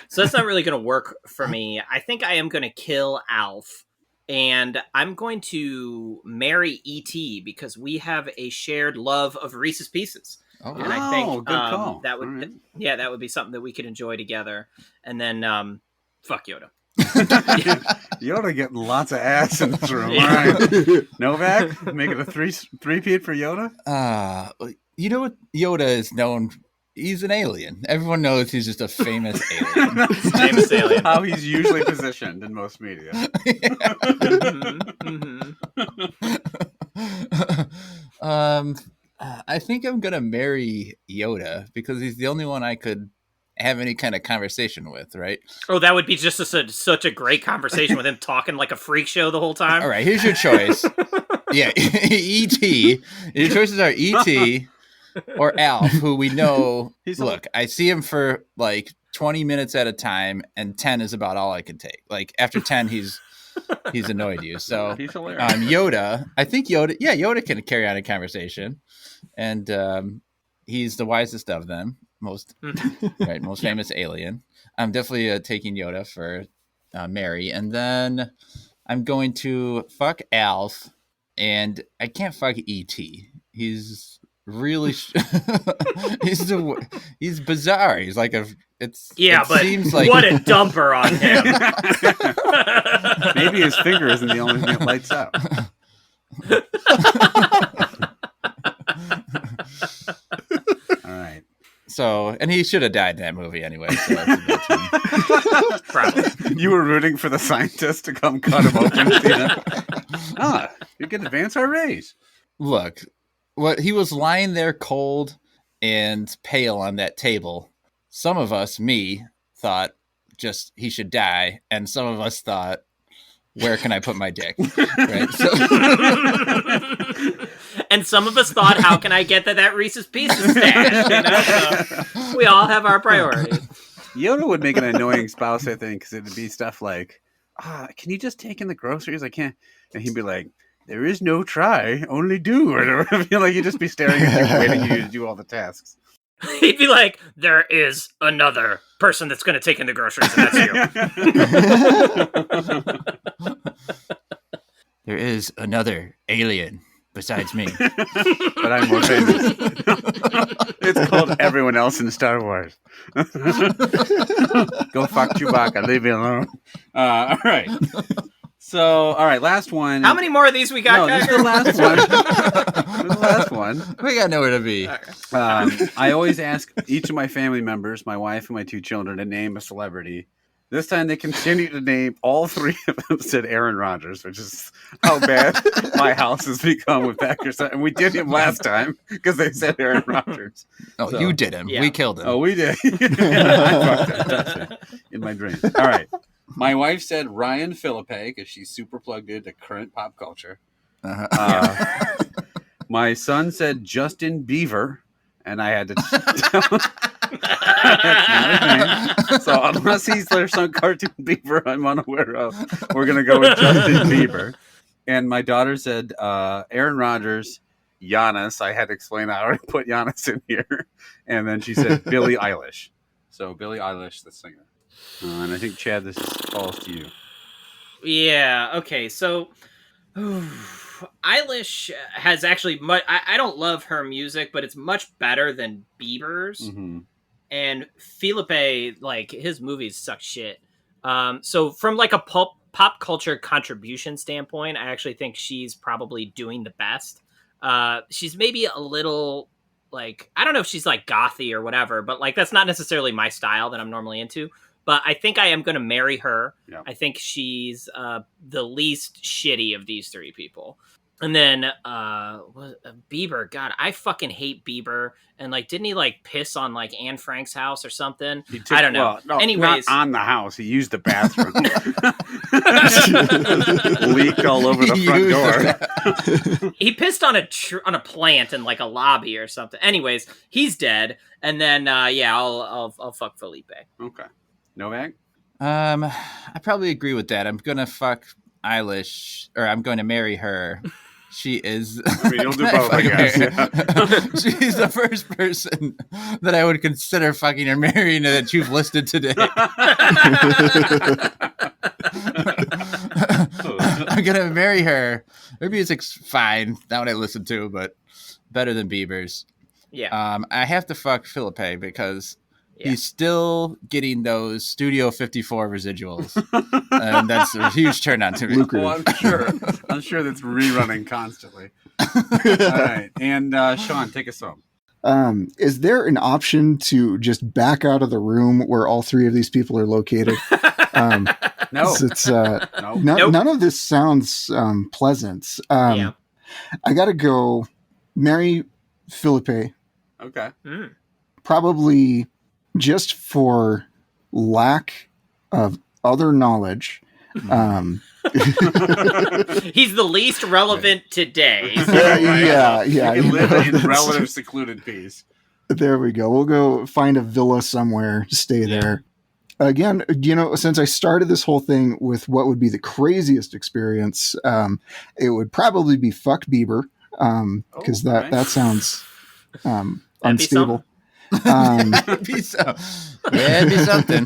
So that's not really going to work for me. I think I am going to kill Alf. And I'm going to marry E.T. because we have a shared love of Reese's Pieces. Oh, and I think good call. that would, right. that would be something that we could enjoy together. And then, fuck Yoda. Yoda getting lots of ass in this room. All right, Novak, make it a three-peat for Yoda. You know what Yoda is known? He's an alien. Everyone knows he's just a famous alien. Famous alien. How he's usually positioned in most media. I think I'm gonna marry Yoda because he's the only one I could have any kind of conversation with, right? Oh, that would be just such a great conversation with him talking like a freak show the whole time. All right, here's your choice. Yeah, E.T. Your choices are E.T. or Alf, who we know. Look, I see him for like 20 minutes at a time, and 10 is about all I can take. Like after 10, he's annoyed you. So he's hilarious. Yoda, I think Yoda can carry on a conversation, and he's the wisest of them, most famous alien. I'm definitely taking Yoda for Mary, and then I'm going to fuck Alf, and I can't fuck E.T. He's really he's bizarre. He's like but seems like what a dumper on him. Maybe his finger isn't the only thing that lights up. All right. So, and he should have died in that movie anyway. So that's a good team. Probably. You were rooting for the scientist to come cut him open. You can advance our race. Look, what he was lying there cold and pale on that table. Some of us, me, thought just he should die, and some of us thought, where can I put my dick? Right? So... And some of us thought, how can I get that Reese's Pieces stash? So we all have our priorities. Yoda would make an annoying spouse, I think, because it'd be stuff like, can you just take in the groceries? I can't. And he'd be like, there is no try, only do. Or I feel like you'd just be staring at you, waiting you to do all the tasks. He'd be like, there is another person that's going to take in the groceries, and that's you. There is another alien besides me. But I'm more famous. It's called Everyone Else in Star Wars. Go fuck Chewbacca. Leave me alone. All right. So, all right, last one. How many more of these we got? No, this is the last one. This is the last one. We got nowhere to be. I always ask each of my family members, my wife and my 2 children, to name a celebrity. This time they continued to name, all 3 of them said Aaron Rodgers, which is how bad my house has become with Packers. And we did him last time because they said Aaron Rodgers. Oh, So, you did him. Yeah. We killed him. Oh, we did. I fucked up in my dreams. All right. My wife said Ryan Philippe because she's super plugged into current pop culture. My son said Justin Bieber, and I had to tell him that's not his name. So unless there's some cartoon Bieber I'm unaware of, we're going to go with Justin Bieber. And my daughter said Aaron Rodgers, Giannis. I had to explain I already put Giannis in here. And then she said Billie Eilish. So Billie Eilish, the singer. And I think, Chad, this falls to you. Yeah, okay, so Eilish has actually I don't love her music, but it's much better than Bieber's. Mm-hmm. And Philippe, like, his movies suck shit. So from like a pop culture contribution standpoint, I actually think she's probably doing the best. She's maybe a little, like, I don't know if she's like gothy or whatever, but like that's not necessarily my style that I'm normally into. But I think I am going to marry her. Yeah. I think she's the least shitty of these 3 people. And then Bieber, God, I fucking hate Bieber. And like, didn't he like piss on like Anne Frank's house or something? I don't know. Well, no, anyways, not on the house. He used the bathroom. Leaked all over the front door. he pissed on a plant in like a lobby or something. Anyways, he's dead. And then I'll fuck Felipe. Okay. Novak? I probably agree with that. I'm gonna fuck Eilish, or I'm going to marry her. She is. I mean, you'll do both, I guess. Yeah. She's the first person that I would consider fucking or marrying that you've listed today. I'm gonna marry her. Her music's fine. That one I listened to, but better than Bieber's. Yeah. I have to fuck Philippe because he's still getting those Studio 54 residuals. And that's a huge turn on to me. Well, I'm sure that's rerunning constantly. All right. And Shawn, take us home. Is there an option to just back out of the room where all 3 of these people are located? No. It's, Nope. None of this sounds pleasant. I got to go marry Philippe. Okay. Probably just for lack of other knowledge. He's the least relevant today. So, yeah. You can live in relative secluded peace. There we go. We'll go find a villa somewhere, stay there. Again, since I started this whole thing with what would be the craziest experience, it would probably be fuck Bieber, because that sounds unstable. It'd be something.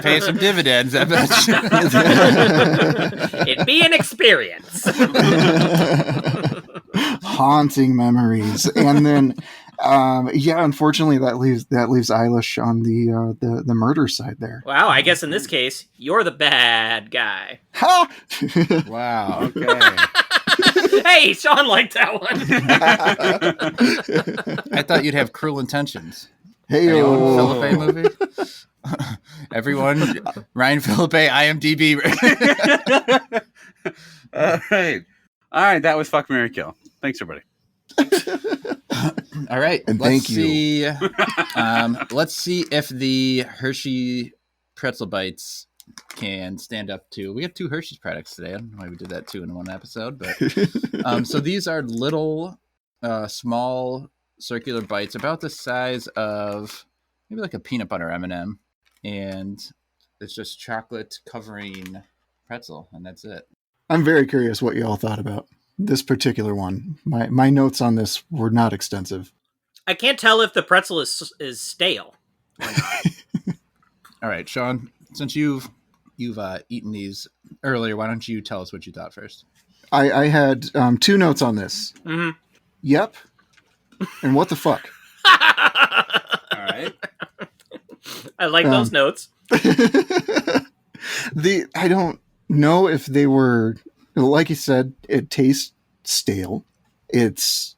Pay some dividends, I bet you. It'd be an experience. Haunting memories. And then unfortunately that leaves Eilish on the murder side there. Wow, I guess in this case, you're the bad guy. Ha! Wow. Okay. Hey, Shawn liked that one. I thought you'd have Cruel Intentions. Hey, Philippe movie. Everyone, Ryan Philippe, IMDb. All right. That was Fuck, Marry, Kill. Thanks, everybody. All right, and thank you. Let's see if the Hershey pretzel bites can stand up to. We have 2 Hershey's products today. I don't know why we did that 2 in one episode, but so these are little, small, circular bites about the size of maybe like a peanut butter M&M, and it's just chocolate covering pretzel, and that's it. I'm very curious what you all thought about this particular one. My notes on this were not extensive. I can't tell if the pretzel is stale or not. All right, Shawn, since you've eaten these earlier, why don't you tell us what you thought first? I had 2 notes on this. Mm-hmm. Yep. And what the fuck? All right. I like those notes. I don't know if they were, like you said, it tastes stale. It's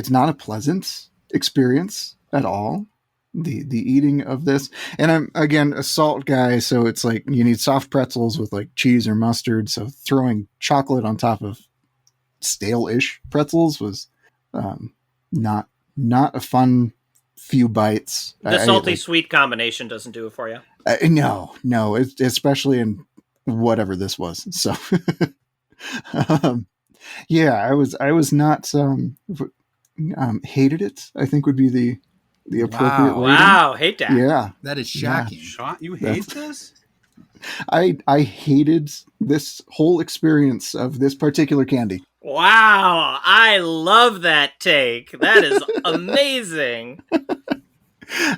not a pleasant experience at all. The eating of this, and I'm again a salt guy, so it's like you need soft pretzels with like cheese or mustard. So throwing chocolate on top of stale-ish pretzels was not a fun few bites. The salty sweet combination doesn't do it for you. No, especially in whatever this was. So yeah, I was not hated it, I think would be the appropriate way. Wow, hate that. Yeah. That is shocking. Yeah. Shawn, you hate this? I hated this whole experience of this particular candy. Wow, I love that take. That is amazing.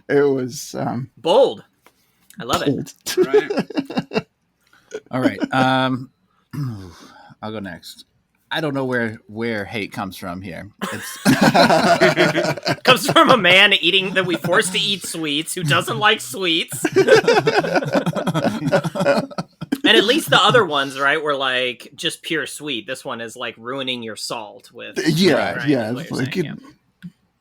It was Bold. I love it. Right. All right. I'll go next. I don't know where hate comes from here. It's Comes from a man eating that we forced to eat sweets who doesn't like sweets. And at least the other ones, right, were like just pure sweet. This one is like ruining your salt with yeah, right, yeah. is what Like, you're saying,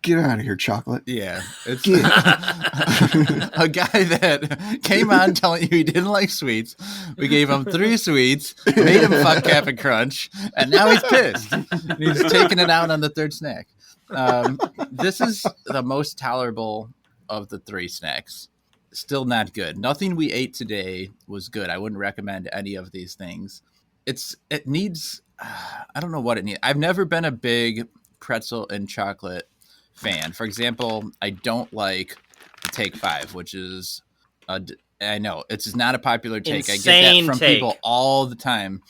get out of here, chocolate. yeah. It's a guy that came on telling you he didn't like sweets. We gave him 3 sweets, made him fuck Cap'n Crunch, and now he's pissed. He's taking it out on the 3rd snack. This is the most tolerable of the 3 snacks. Still not good. Nothing we ate today was good. I wouldn't recommend any of these things. It needs, I don't know what it needs. I've never been a big pretzel and chocolate fan. For example, I don't like the Take 5, which is, I know, it's not a popular take. Insane I get that from take. people all the time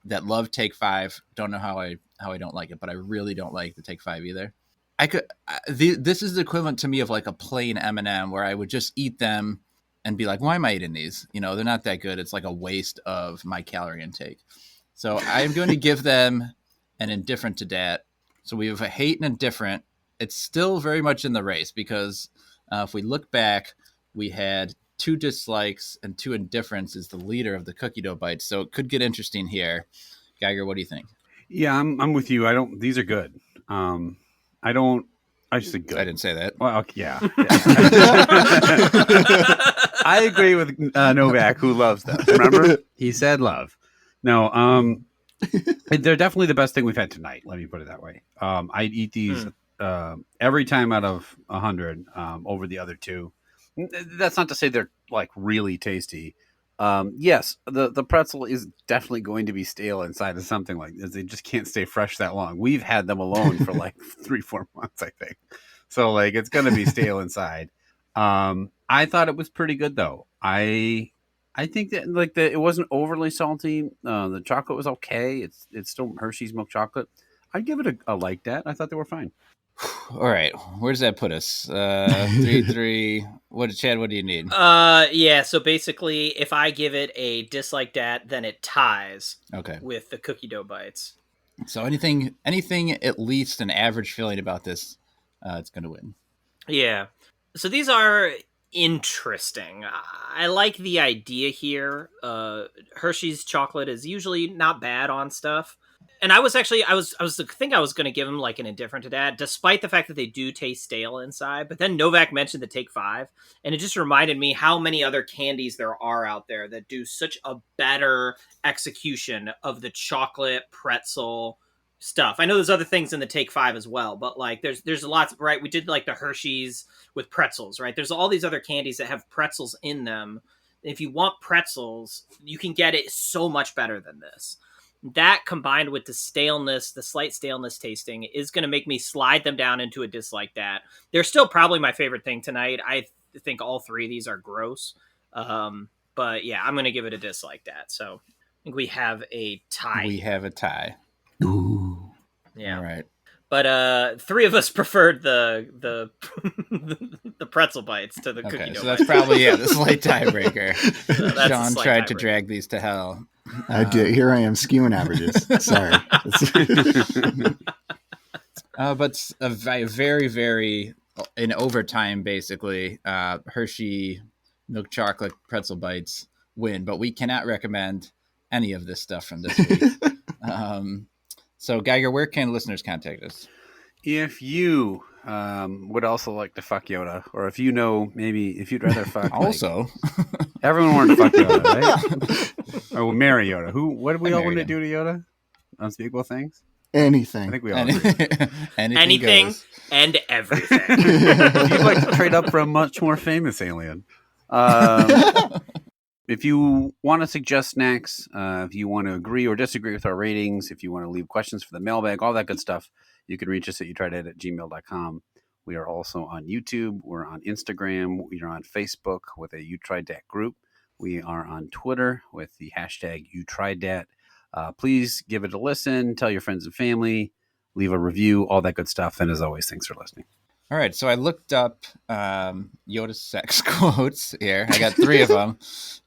that love Take 5. Don't know how I don't like it, but I really don't like the Take 5 either. This is the equivalent to me of like a plain M&M where I would just eat them and be like, why am I eating these? You know, they're not that good. It's like a waste of my calorie intake. So I'm going to give them an indifferent to dat. So we have a hate and indifferent. It's still very much in the race because if we look back, we had 2 dislikes and 2 indifference is the leader of the cookie dough bites. So it could get interesting here. Geiger, what do you think? Yeah, I'm with you. These are good. I just think good. I didn't say that. Well, okay, yeah. I agree with Novak, who loves them. Remember? He said love. No, they're definitely the best thing we've had tonight. Let me put it that way. I'd eat these every time out of 100 over the other 2. That's not to say they're like really tasty. Yes, the pretzel is definitely going to be stale inside of something like this. They just can't stay fresh that long. We've had them alone for like 3-4 months, I think. So like it's going to be stale inside. I thought it was pretty good though. I think that like it wasn't overly salty. The chocolate was okay. It's still Hershey's milk chocolate. I'd give it a like that. I thought they were fine. All right, where does that put us? 3-3. Chad? What do you need? Yeah. So basically, if I give it a dislike dat, then it ties. Okay. With the cookie dough bites. So anything at least an average feeling about this, it's going to win. Yeah. So these are interesting. I like the idea here. Hershey's chocolate is usually not bad on stuff. And I was going to give them like an indifferent to that, despite the fact that they do taste stale inside. But then Novak mentioned the Take 5, and it just reminded me how many other candies there are out there that do such a better execution of the chocolate pretzel stuff. I know there's other things in the Take 5 as well, but like there's lots, right? We did like the Hershey's with pretzels, right? There's all these other candies that have pretzels in them. If you want pretzels, you can get it so much better than this. That combined with the staleness, the slight staleness tasting, is going to make me slide them down into a dislike that. They're still probably my favorite thing tonight. I think all 3 of these are gross. But yeah, I'm going to give it a dislike that. So I think we have a tie. We have a tie. Ooh. Yeah. All right. But 3 of us preferred the the pretzel bites to the cookie dough. So that's probably the slight tiebreaker. So Shawn tried to drag these to hell. I did. Here I am skewing averages. Sorry. But a very, very in overtime, basically. Hershey milk chocolate pretzel bites win, but we cannot recommend any of this stuff from this week. So, Geiger, where can listeners contact us? If you would also like to fuck Yoda, or if you know, maybe if you'd rather fuck also, everyone wanted to fuck Yoda, right? Or marry Yoda. What did we all want to do to Yoda? Unspeakable things. Anything. I think we all agree. Anything goes. and everything. If you'd like to trade up for a much more famous alien. If you want to suggest snacks, if you want to agree or disagree with our ratings, if you want to leave questions for the mailbag, all that good stuff, you can reach us at youtrydat@gmail.com. We are also on YouTube. We're on Instagram. We are on Facebook with a You Tried Dat group. We are on Twitter with the hashtag You Tried Dat. Please give it a listen. Tell your friends and family. Leave a review. All that good stuff. And as always, thanks for listening. All right, so I looked up Yoda's sex quotes here. I got 3 of them.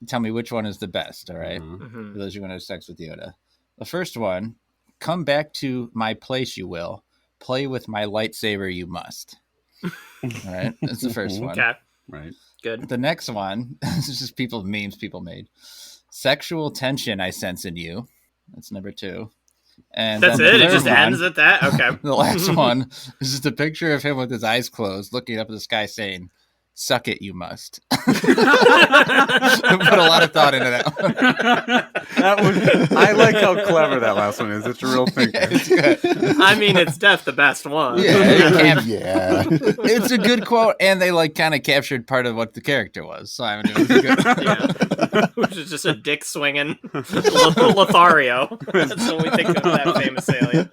Tell me which one is the best, all right? Mm-hmm. For those who want to have sex with Yoda. The first one, come back to my place, you will. Play with my lightsaber, you must. All right, that's the first one. Okay. Right. Good. The next one, this is just memes people made. Sexual tension I sense in you. That's number 2. And That's then it? the It just third one, ends at that? Okay. The last one is just a picture of him with his eyes closed, looking up at the sky saying, suck it, you must. Put a lot of thought into that one. I like how clever that last one is. It's a real thing. Yeah, it's good. I mean, it's the best one. Yeah, Yeah. it's a good quote, and they kind of captured part of what the character was. So I mean, it was a good. Yeah. Which is just a dick swinging Lothario. That's what we think of that famous alien.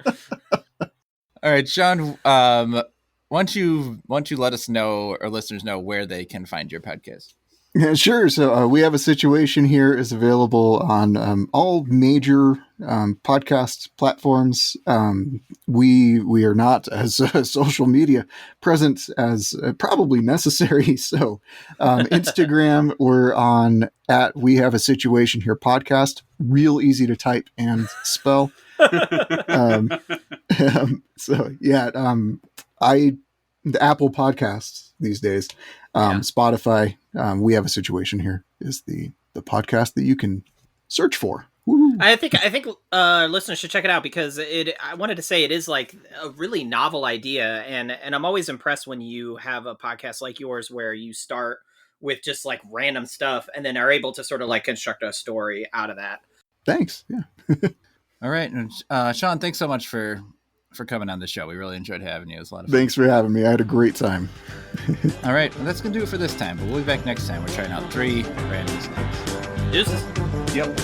All right, Shawn. Why don't you let us know, or listeners know, where they can find your podcast? Yeah, sure. So We Have a Situation Here is available on all major podcast platforms. We are not as social media present as probably necessary. So Instagram, we're on at We Have a Situation Here podcast. Real easy to type and spell. The Apple Podcasts these days, Spotify, We Have a Situation Here is the podcast that you can search for. Woo. I think listeners should check it out because I wanted to say it is like a really novel idea, and I'm always impressed when you have a podcast like yours where you start with just like random stuff and then are able to sort of like construct a story out of that. Thanks. Yeah. All right, Shawn, thanks so much for coming on the show. We really enjoyed having you. It was a lot of fun. Thanks for having me. I had a great time. All right, well, that's going to do it for this time, but we'll be back next time. We're trying out 3 random snacks. Deuces. Yep.